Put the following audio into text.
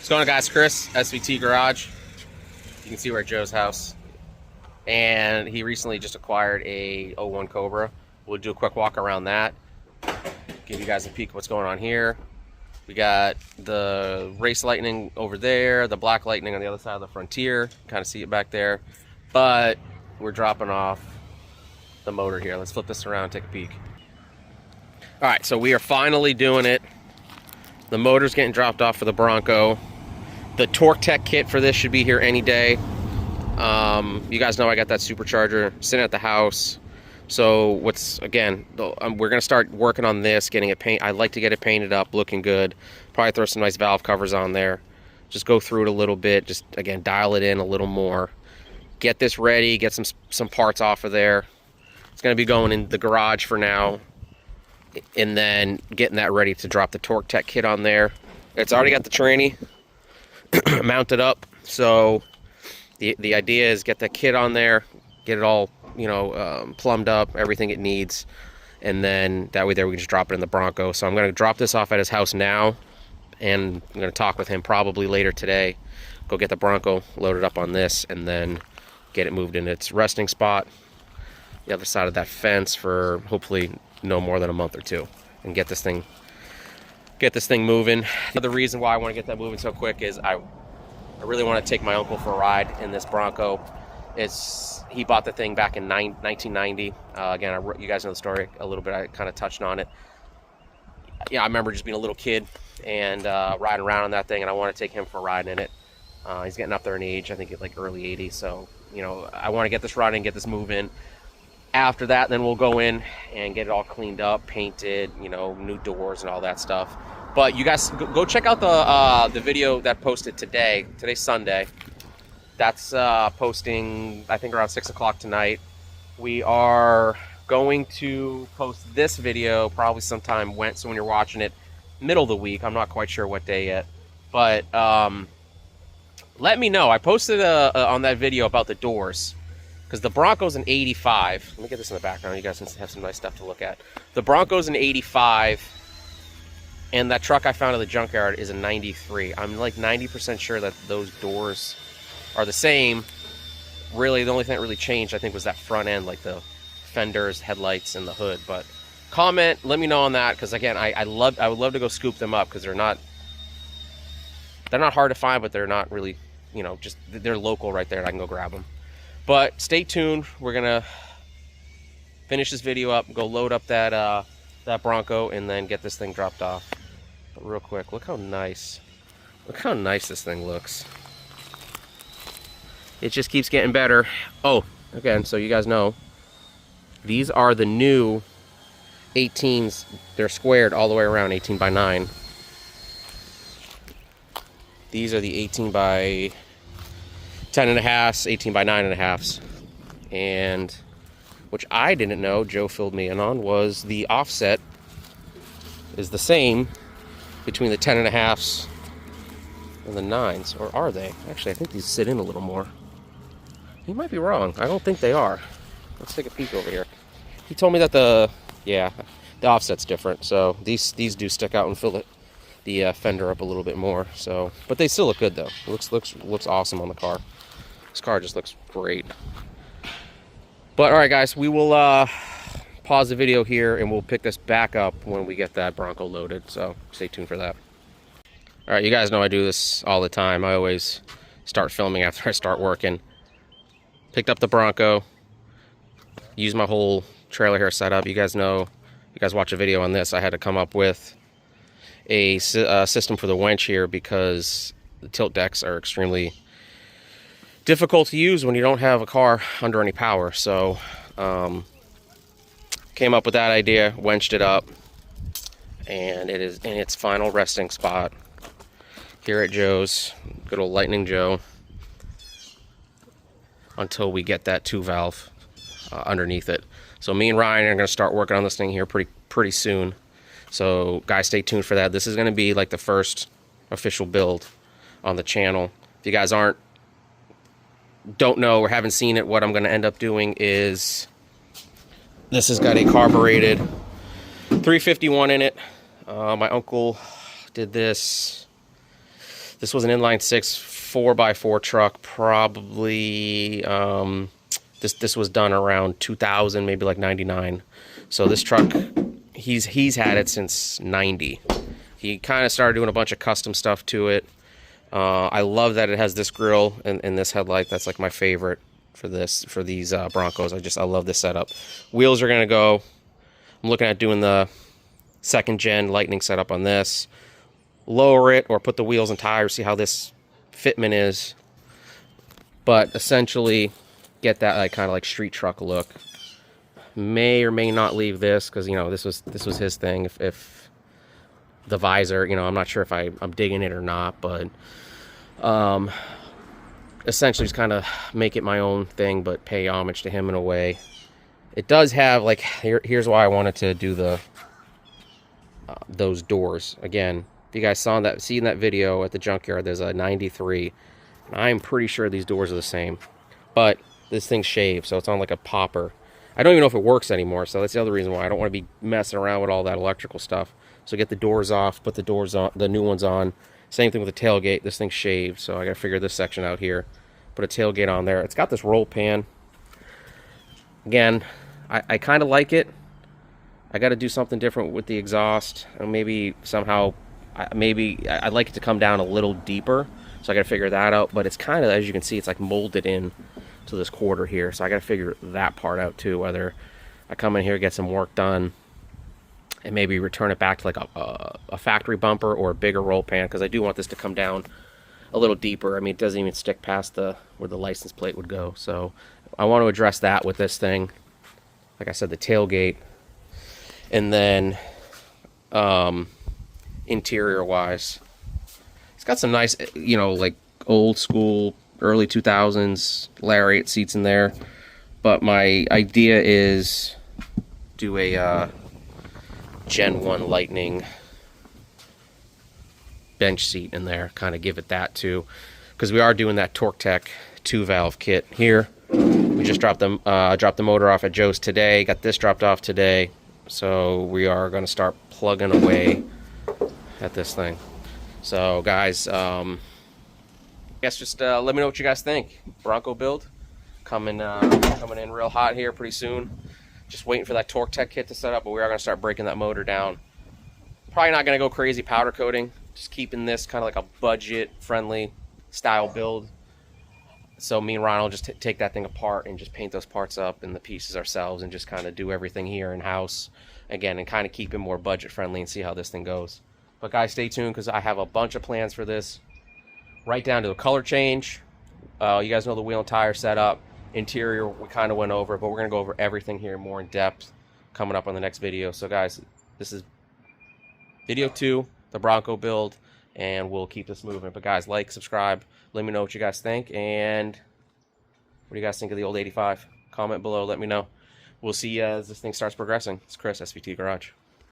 What's going on, guys? Chris, SVT Garage. You can see we're at Joe's house. And he recently just acquired a 01 Cobra. We'll do a quick walk around that. Give you guys a peek of what's going on here. We got the Race Lightning over there, the Black Lightning on the other side of the Frontier. Kind of see it back there. But we're dropping off the motor here. Let's flip this around and take a peek. All right, so we are finally doing it. The motor's getting dropped off for the Bronco. The Torktech kit for this should be here any day. You guys know I got that supercharger sitting at the house. So we're gonna start working on this, getting it paint. I'd like to get it painted up, looking good. Probably throw some nice valve covers on there. Just go through it a little bit. Just again, dial it in a little more. Get this ready. Get some parts off of there. It's gonna be going in the garage for now, and then getting that ready to drop the Torktech kit on there. It's already got the tranny mounted up, so the idea is get that kit on there, get it all plumbed up, everything it needs, and then that way there we can just drop it in the Bronco. So I'm going to drop this off at his house now, and I'm going to talk with him probably later today, go get the Bronco loaded up on this, and then get it moved in its resting spot the other side of that fence for hopefully no more than a month or two, and get this thing moving. The reason why I want to get that moving so quick is I really want to take my uncle for a ride in this Bronco. He bought the thing back in 1990. Again, you guys know the story a little bit. I kind of touched on it. Yeah, I remember just being a little kid and riding around on that thing, and I want to take him for a ride in it. He's getting up there in age, I think like early 80s. So, I want to get this riding, get this moving. After that, then we'll go in and get it all cleaned up, painted, new doors and all that stuff. But you guys go check out the video that posted today. Today's Sunday. That's posting, I think, around 6 o'clock tonight. We are going to post this video probably sometime so when you're watching it, middle of the week. I'm not quite sure what day yet. But let me know. I posted on that video about the doors, because the Bronco's an 85. Let me get this in the background. You guys can have some nice stuff to look at. The Bronco's an 85, and that truck I found at the junkyard is a 93. I'm like 90% sure that those doors are the same. Really, the only thing that really changed, I think, was that front end, like the fenders, headlights, and the hood. But comment, let me know on that, because again, I would love to go scoop them up, because they're not hard to find, but they're not really, they're local right there, and I can go grab them. But stay tuned. We're gonna finish this video up, go load up that Bronco, and then get this thing dropped off. But real quick, look how nice this thing looks. It just keeps getting better. Oh, again, so you guys know, these are the new 18s. They're squared all the way around, 18 by 9. These are the 18 by 10 and a halves, 18 by 9 and a halves. And which I didn't know, Joe filled me in on, was the offset is the same between the 10 and a halves and the 9s. Or are they? Actually, I think these sit in a little more. He might be wrong. I don't think they are. Let's take a peek over here. He told me that the offset's different. So these do stick out and fill the fender up a little bit more. So, but they still look good though. It looks awesome on the car. This car just looks great. But all right, guys, we will pause the video here, and we'll pick this back up when we get that Bronco loaded. So stay tuned for that. All right, you guys know I do this all the time. I always start filming after I start working. Picked up the Bronco. Used my whole trailer here setup. You guys know, you guys watch a video on this. I had to come up with a system for the winch here, because the tilt decks are extremely difficult to use when you don't have a car under any power. So came up with that idea, winched it up, and it is in its final resting spot here at Joe's, good old Lightning Joe, until we get that 2-valve underneath it. So me and Ryan are going to start working on this thing here pretty soon. So guys, stay tuned for that. This is going to be like the first official build on the channel. If you guys don't know or haven't seen it, what I'm going to end up doing is, this has got a carbureted 351 in it. My uncle did this This was an inline 6 4x4 truck, probably. This was done around 2000, maybe like 99. So this truck, he's had it since 90. He kind of started doing a bunch of custom stuff to it. I love that it has this grill and this headlight. That's like my favorite for these Broncos. I love this setup. Wheels are gonna go. I'm looking at doing the 2nd gen Lightning setup on this. Lower it or put the wheels and tires. See how this fitment is. But essentially, get that like kind of like street truck look. May or may not leave this because, you know, this was his thing. If the visor, you know, I'm not sure if I'm digging it or not, but essentially just kind of make it my own thing, but pay homage to him in a way. It does have like here's why I wanted to do the those doors again. If you guys seen that video at the junkyard, there's a 93. I'm pretty sure these doors are the same, but this thing's shaved, so it's on like a popper. I don't even know if it works anymore, so that's the other reason why I don't want to be messing around with all that electrical stuff. So get the doors off, put the doors on, the new ones on. Same thing with the tailgate. This thing's shaved, so I gotta figure this section out here. Put a tailgate on there. It's got this roll pan. Again, I kind of like it. I got to do something different with the exhaust. And maybe somehow, I'd like it to come down a little deeper. So I got to figure that out. But it's kind of, as you can see, it's like molded in to this quarter here. So I got to figure that part out too. Whether I come in here, get some work done, and maybe return it back to like a factory bumper or a bigger roll pan. Because I do want this to come down a little deeper. I mean, it doesn't even stick past where the license plate would go. So I want to address that with this thing. Like I said, the tailgate. And then interior wise, it's got some nice, you know, like old school early 2000s lariat seats in there. But my idea is do a Gen 1 Lightning bench seat in there, kind of give it that too, because we are doing that Torktech 2-valve kit here. We just dropped the motor off at Joe's today, got this dropped off today, so we are going to start plugging away at this thing. So guys, I guess just let me know what you guys think. Bronco build coming in real hot here pretty soon. Just waiting for that Torktech kit to set up, but we are going to start breaking that motor down. Probably not going to go crazy powder coating, just keeping this kind of like a budget friendly style build. So me and Ron will just take that thing apart and just paint those parts up and the pieces ourselves and just kind of do everything here in house again and kind of keep it more budget friendly and see how this thing goes. But guys, stay tuned because I have a bunch of plans for this, right down to a color change. You guys know the wheel and tire setup. Interior we kind of went over, but we're going to go over everything here more in depth coming up on the next video. So guys, this is video 2, the Bronco build, and we'll keep this moving. But guys, like, subscribe, let me know what you guys think, and what do you guys think of the old 85? Comment below, let me know. We'll see you as this thing starts progressing. It's Chris, SVT Garage.